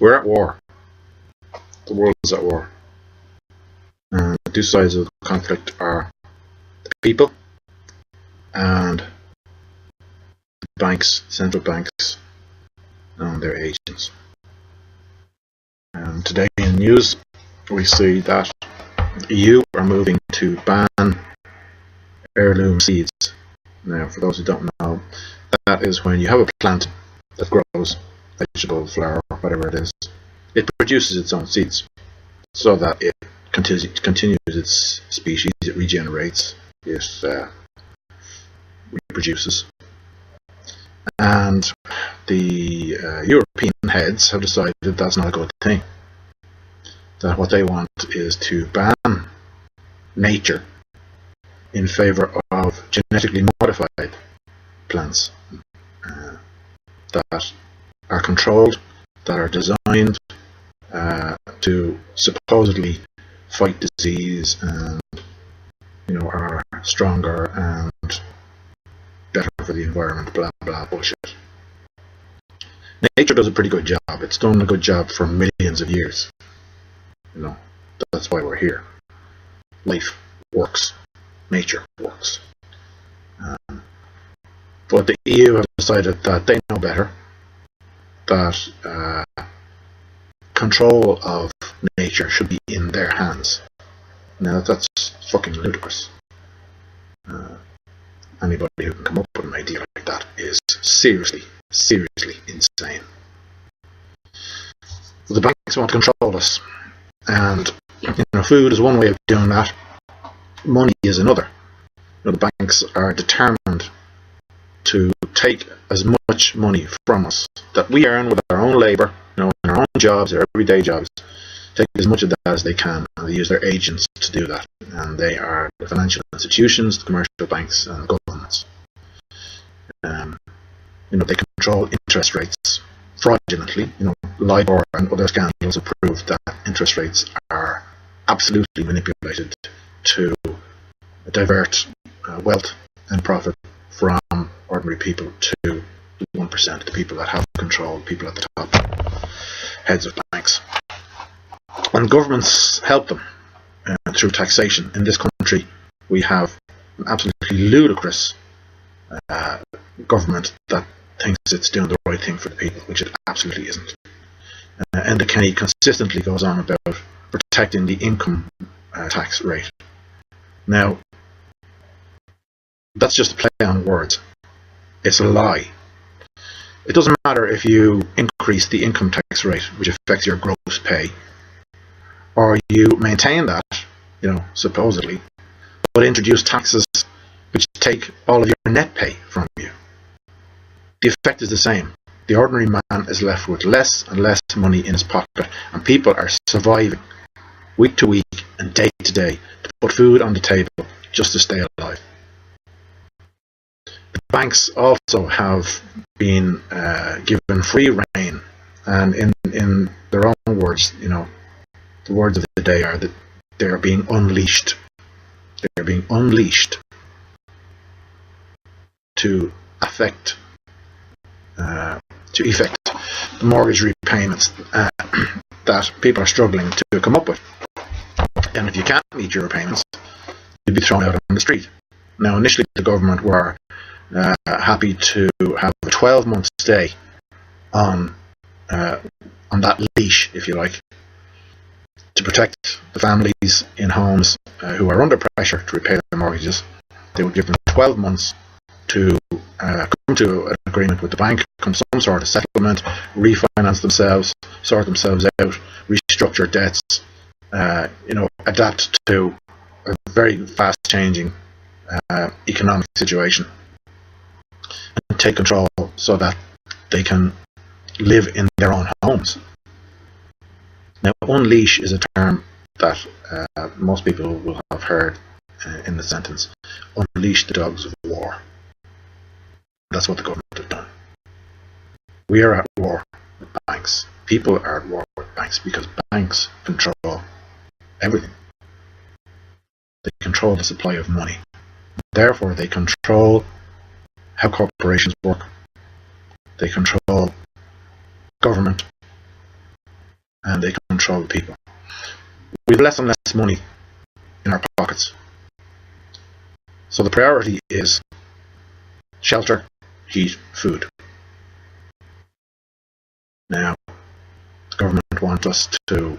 We're at war. The world is at war. And the two sides of the conflict are the people and the banks, central banks, and their agents. And today in the news, we see that the EU are moving to ban heirloom seeds. Now, for those who don't know, that is when you have a plant that grows, vegetable, flower, whatever it is, it produces its own seeds, so that it continues its species, it regenerates, it reproduces. And the European heads have decided that's not a good thing. That what they want is to ban nature in favour of genetically modified plants that are controlled, that are designed to supposedly fight disease and are stronger and better for the environment, blah blah bullshit. Nature does a pretty good job. It's done a good job for millions of years. That's why we're here. Life works. Nature works. But the EU have decided that they know better, that control of nature should be in their hands. Now that's fucking ludicrous. Anybody who can come up with an idea like that is seriously insane. The banks want to control us, and food is one way of doing that. Money is another. The banks are determined to take as much money from us that we earn with our own labour, in our own jobs, our everyday jobs. Take as much of that as they can, and they use their agents to do that. And they are the financial institutions, the commercial banks, and governments. They control interest rates fraudulently. LIBOR and other scandals have proved that interest rates are absolutely manipulated to divert wealth and profit from ordinary people to 1%, the people that have control, people at the top, heads of banks. And governments help them through taxation. In this country, we have an absolutely ludicrous government that thinks it's doing the right thing for the people, which it absolutely isn't. Enda Kenny consistently goes on about protecting the income tax rate. Now, that's just a play on words. It's a lie. It doesn't matter if you increase the income tax rate, which affects your gross pay, or you maintain that, supposedly, but introduce taxes which take all of your net pay from you. The effect is the same. The ordinary man is left with less and less money in his pocket, and people are surviving week to week and day to day to put food on the table just to stay alive. The banks also have been given free rein, and in their own words, the words of the day are that they are being unleashed. They are being unleashed to effect the mortgage repayments that people are struggling to come up with. And if you can't meet your repayments, you'll be thrown out on the street. Now, initially, the government were happy to have a 12-month stay on that leash, if you like, to protect the families in homes who are under pressure to repay their mortgages. They would give them 12 months to come to an agreement with the bank, come to some sort of settlement, refinance themselves, sort themselves out, restructure debts, adapt to a very fast-changing economic situation, and take control so that they can live in their own homes. Now, unleash is a term that most people will have heard in the sentence. Unleash the dogs of war. That's what the government have done. We are at war with banks. People are at war with banks because banks control everything. They control the supply of money. Therefore, they control how corporations work. They control government. and they control the people. We have less and less money in our pockets. So the priority is shelter, heat, food. Now, the government want us to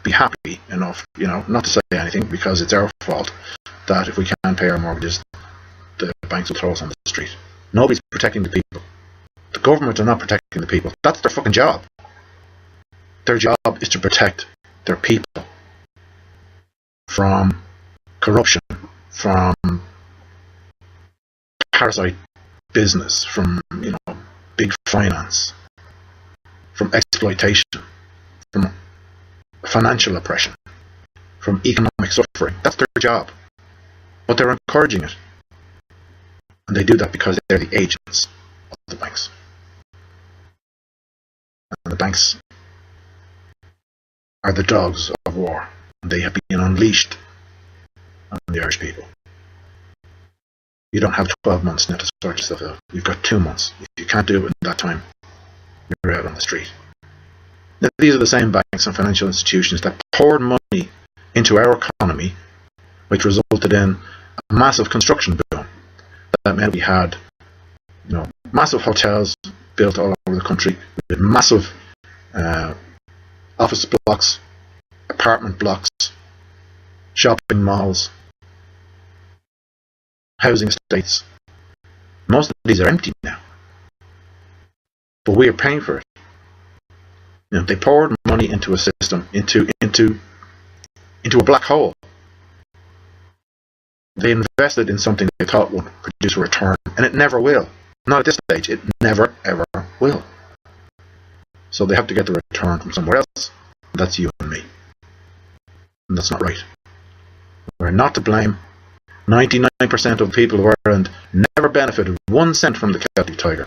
be happy enough, not to say anything, because it's our fault that if we can't pay our mortgages, the banks will throw us on the street. Nobody's protecting the people. The government are not protecting the people. That's their fucking job. Their job is to protect their people from corruption, from parasite business, from big finance, from exploitation, from financial oppression, from economic suffering. That's their job. But they're encouraging it. And they do that because they're the agents of the banks. And the banks are the dogs of war. And they have been unleashed on the Irish people. You don't have 12 months now to sort yourself out. You've got 2 months. If you can't do it in that time, you're out on the street. Now, these are the same banks and financial institutions that poured money into our economy, which resulted in a massive construction boom. That meant we had, massive hotels built all over the country, with massive office blocks, apartment blocks, shopping malls, housing estates. Most of these are empty now, but we are paying for it. They poured money into a system, into a black hole. They invested in something they thought would produce a return, and it never will. Not at this stage. It never, ever will. So they have to get the return from somewhere else. That's you and me. And that's not right. We're not to blame. 99% of the people of Ireland never benefited 1 cent from the Celtic Tiger.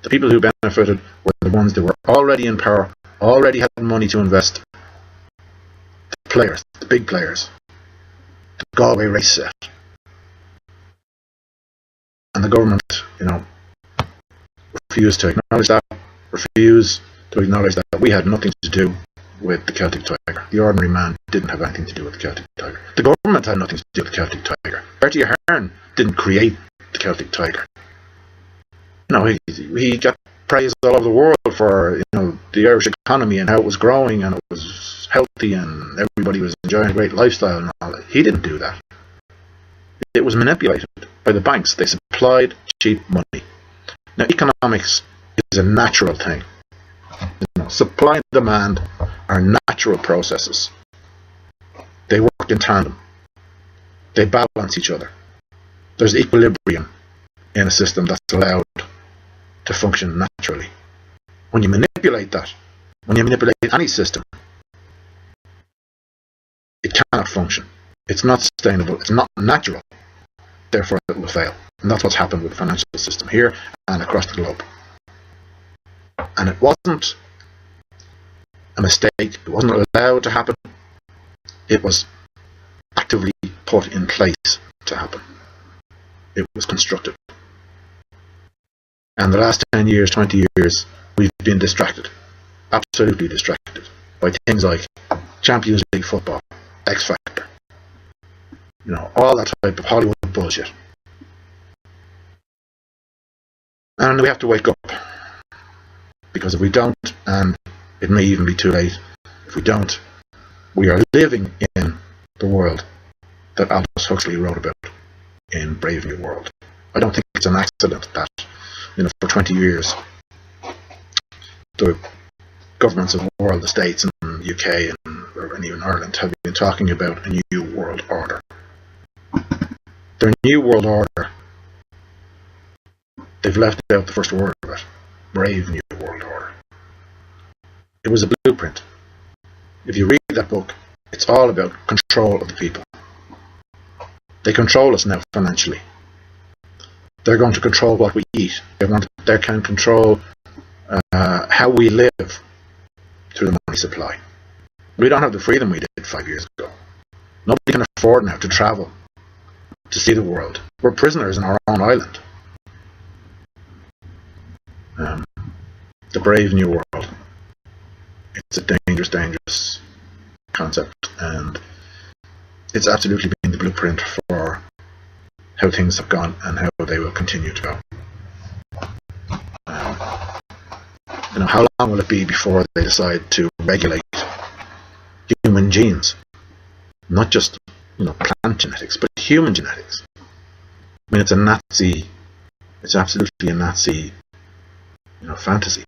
The people who benefited were the ones that were already in power, already had money to invest. The players, the big players. The Galway race set. And the government, refused to acknowledge that, refused to acknowledge that we had nothing to do with the Celtic Tiger. The ordinary man didn't have anything to do with the Celtic Tiger. The government had nothing to do with the Celtic Tiger. Bertie Ahern didn't create the Celtic Tiger. He got praise all over the world for the Irish economy and how it was growing and it was healthy and everybody was enjoying a great lifestyle and all that. He didn't do that. It was manipulated by the banks. They supplied cheap money. Now, economics is a natural thing. Supply and demand are natural processes. They work in tandem. They balance each other. There's equilibrium in a system that's allowed to function naturally. When you manipulate that, when you manipulate any system, it cannot function. It's not sustainable. It's not natural. Therefore, it will fail. And that's what's happened with the financial system here and across the globe. And it wasn't a mistake. It wasn't allowed to happen. It was actively put in place to happen. It was constructed. And the last 10 years, 20 years, we've been distracted. Absolutely distracted by things like Champions League football, X Factor, all that type of Hollywood bullshit. And we have to wake up. Because if we don't, and it may even be too late, if we don't, we are living in the world that Aldous Huxley wrote about in Brave New World. I don't think it's an accident that, for 20 years, the governments of the world, the States and the UK and even Ireland, have been talking about a new world order. Their new world order, they've left out the first word of it. Brave New World Order. It was a blueprint. If you read that book, it's all about control of the people. They control us now financially. They're going to control what we eat. They can control how we live through the money supply. We don't have the freedom we did 5 years ago. Nobody can afford now to travel, to see the world. We're prisoners in our own island. The Brave New World. It's a dangerous, dangerous concept, and it's absolutely been the blueprint for how things have gone and how they will continue to go. How long will it be before they decide to regulate human genes? Not just, plant genetics, but human genetics. I mean, it's absolutely a Nazi, fantasy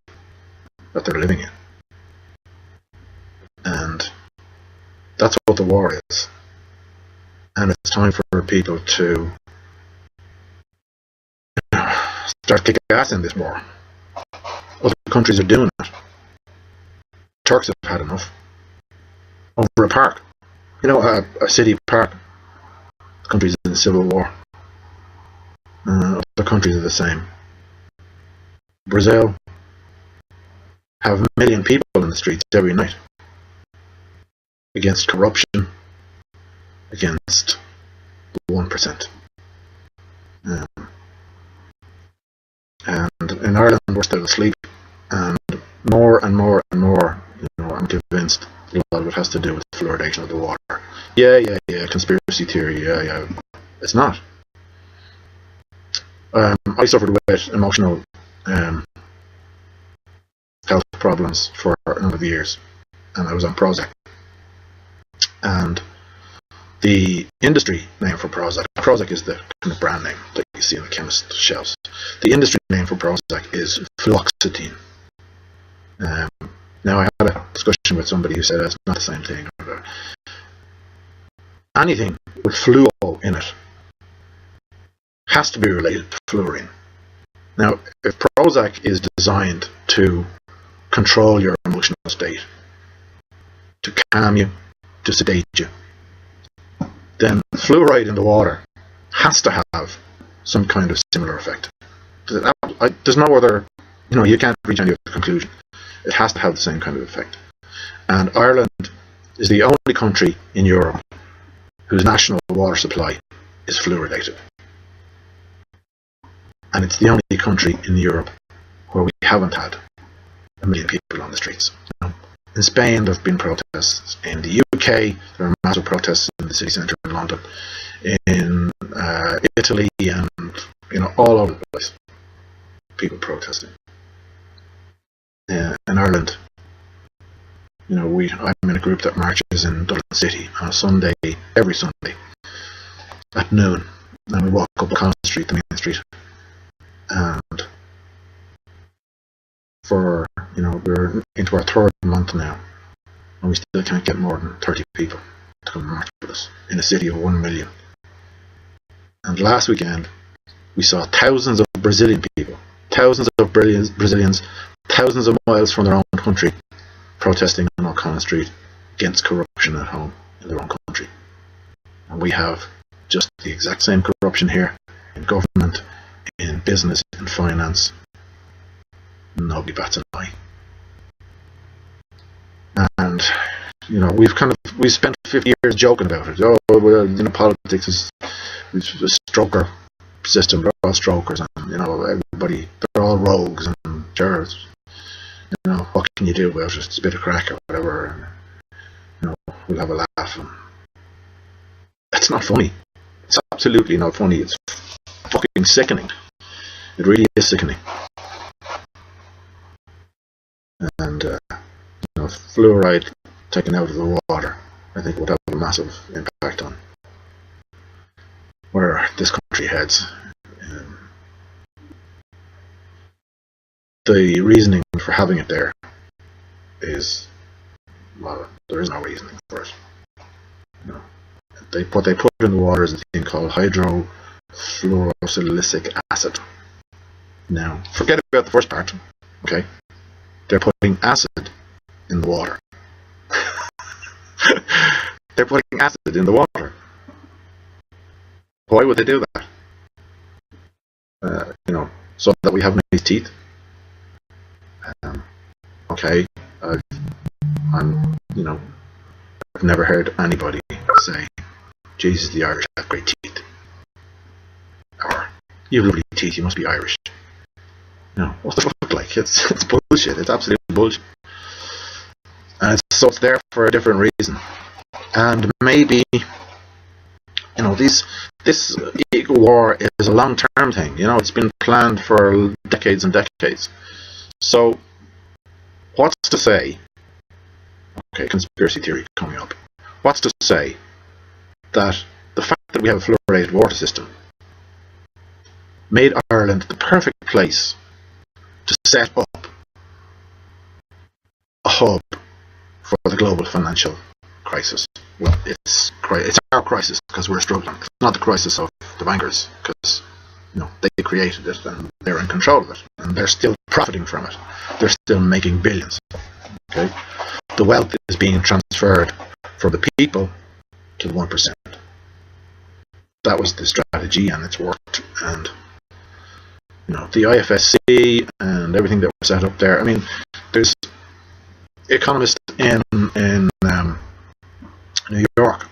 that they're living in. And that's what the war is. And it's time for people to start kicking ass in this war. Other countries are doing it. Turks have had enough. Over a park. A city park. Countries in the Civil War. Other countries are the same. Brazil have 1 million people in the streets every night. Against corruption. Against 1%. And in Ireland we're still asleep, and more and more and more, I'm convinced a lot of it has to do with fluoridation of the water. Yeah, conspiracy theory, yeah. It's not. I suffered with emotional health problems for a number of years, and I was on Prozac. And the industry name for Prozac is the kind of brand name that you see on the chemist shelves. The industry name for Prozac is fluoxetine. Now, I had a discussion with somebody who said it's not the same thing. Anything with fluo in it has to be related to fluorine. Now, if Prozac is designed to control your emotional state, to calm you, to sedate you, then fluoride in the water has to have some kind of similar effect. There's no other, you can't reach any other conclusion. It has to have the same kind of effect. And Ireland is the only country in Europe whose national water supply is fluoridated. And it's the only country in Europe where we haven't had 1 million people on the streets. In Spain there have been protests. In the UK there are massive protests in the city centre in London. In Italy and all over the place, people protesting. In Ireland, I'm in a group that marches in Dublin City on a Sunday, every Sunday at noon, and we walk up Collins Street, the main street, and we're into our 3rd month now, and we still can't get more than 30 people to come march with us in a city of 1 million. And last weekend we saw thousands of Brazilian people, thousands of Brazilians, thousands of miles from their own country, protesting on O'Connell Street against corruption at home in their own country. And we have just the exact same corruption here, in government, in business, in finance. Nobody bats an eye. And we've spent 50 years joking about it. Oh well, politics is a stroker system. They're all strokers, and everybody, they're all rogues and terrorists. What can you do about it? It's a bit of crack or whatever, and we'll have a laugh. And it's not funny. It's absolutely not funny. It's fucking sickening. It really is sickening. And fluoride taken out of the water, I think, would have a massive impact on where this country heads. The reasoning for having it there is, well, there is no reasoning for it. What they put in the water is a thing called hydrofluorosilicic acid. Now, forget about the first part, okay? They're putting acid in the water. They're putting acid in the water. Why would they do that? So that we have nice teeth. Okay, I've never heard anybody say, Jesus, the Irish have great teeth. Or, you have lovely teeth, you must be Irish. What the fuck, it's bullshit, it's absolute bullshit. and so it's there for a different reason. And maybe, this war is a long-term thing. It's been planned for decades and decades. So what's to say? Okay, conspiracy theory coming up. What's to say that the fact that we have a fluoridated water system made Ireland the perfect place to set up a hub for the global financial crisis? Well, it's our crisis because we're struggling. It's not the crisis of the bankers, because they created it and they're in control of it, and they're still profiting from it. They're still making billions. Okay, the wealth is being transferred from the people to the 1%. That was the strategy, and it's worked. And the IFSC and everything that was set up there. I mean, there's economists in New York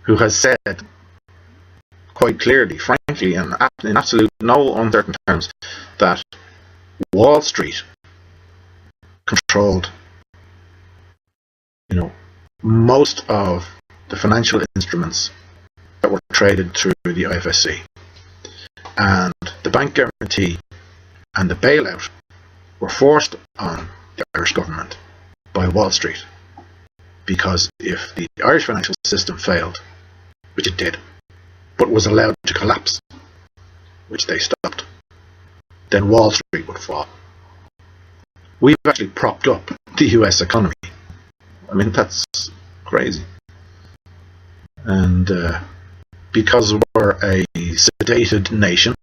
who has said quite clearly, frankly, and in absolute no uncertain terms, that Wall Street controlled, most of the financial instruments that were traded through the IFSC, and the bank guarantee and the bailout were forced on the Irish government by Wall Street, because if the Irish financial system failed, which it did, but was allowed to collapse, which they stopped, then Wall Street would fall. We've actually propped up the US economy. I mean, that's crazy. And because we're a sedated nation,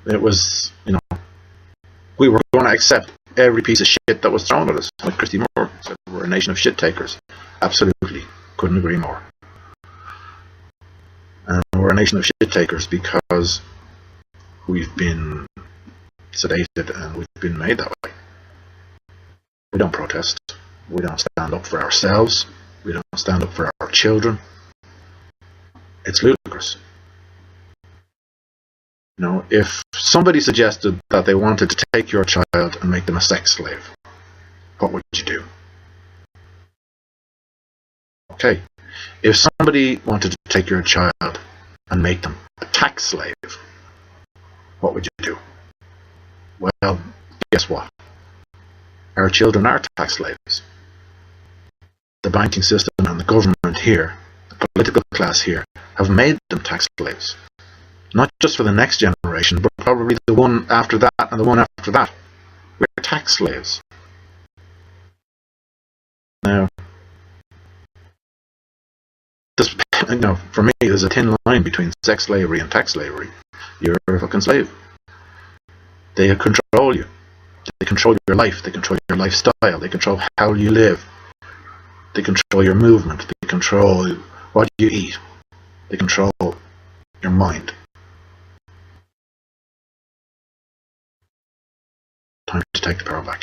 it was, we were going to accept every piece of shit that was thrown at us. Like Christy Moore said, we're a nation of shit takers. Absolutely. Couldn't agree more. And we're a nation of shit takers because we've been sedated and we've been made that way. We don't protest. We don't stand up for ourselves. We don't stand up for our children. It's ludicrous. If somebody suggested that they wanted to take your child and make them a sex slave, what would you do? Okay. If somebody wanted to take your child and make them a tax slave, what would you do? Well, guess what? Our children are tax slaves. The banking system and the government here, the political class here, have made them tax slaves. Not just for the next generation, but probably the one after that and the one after that. We're tax slaves. Now, for me, there's a thin line between sex slavery and tax slavery. You're a fucking slave. They control you. They control your life. They control your lifestyle. They control how you live. They control your movement. They control what you eat. They control your mind. Time to take the power back.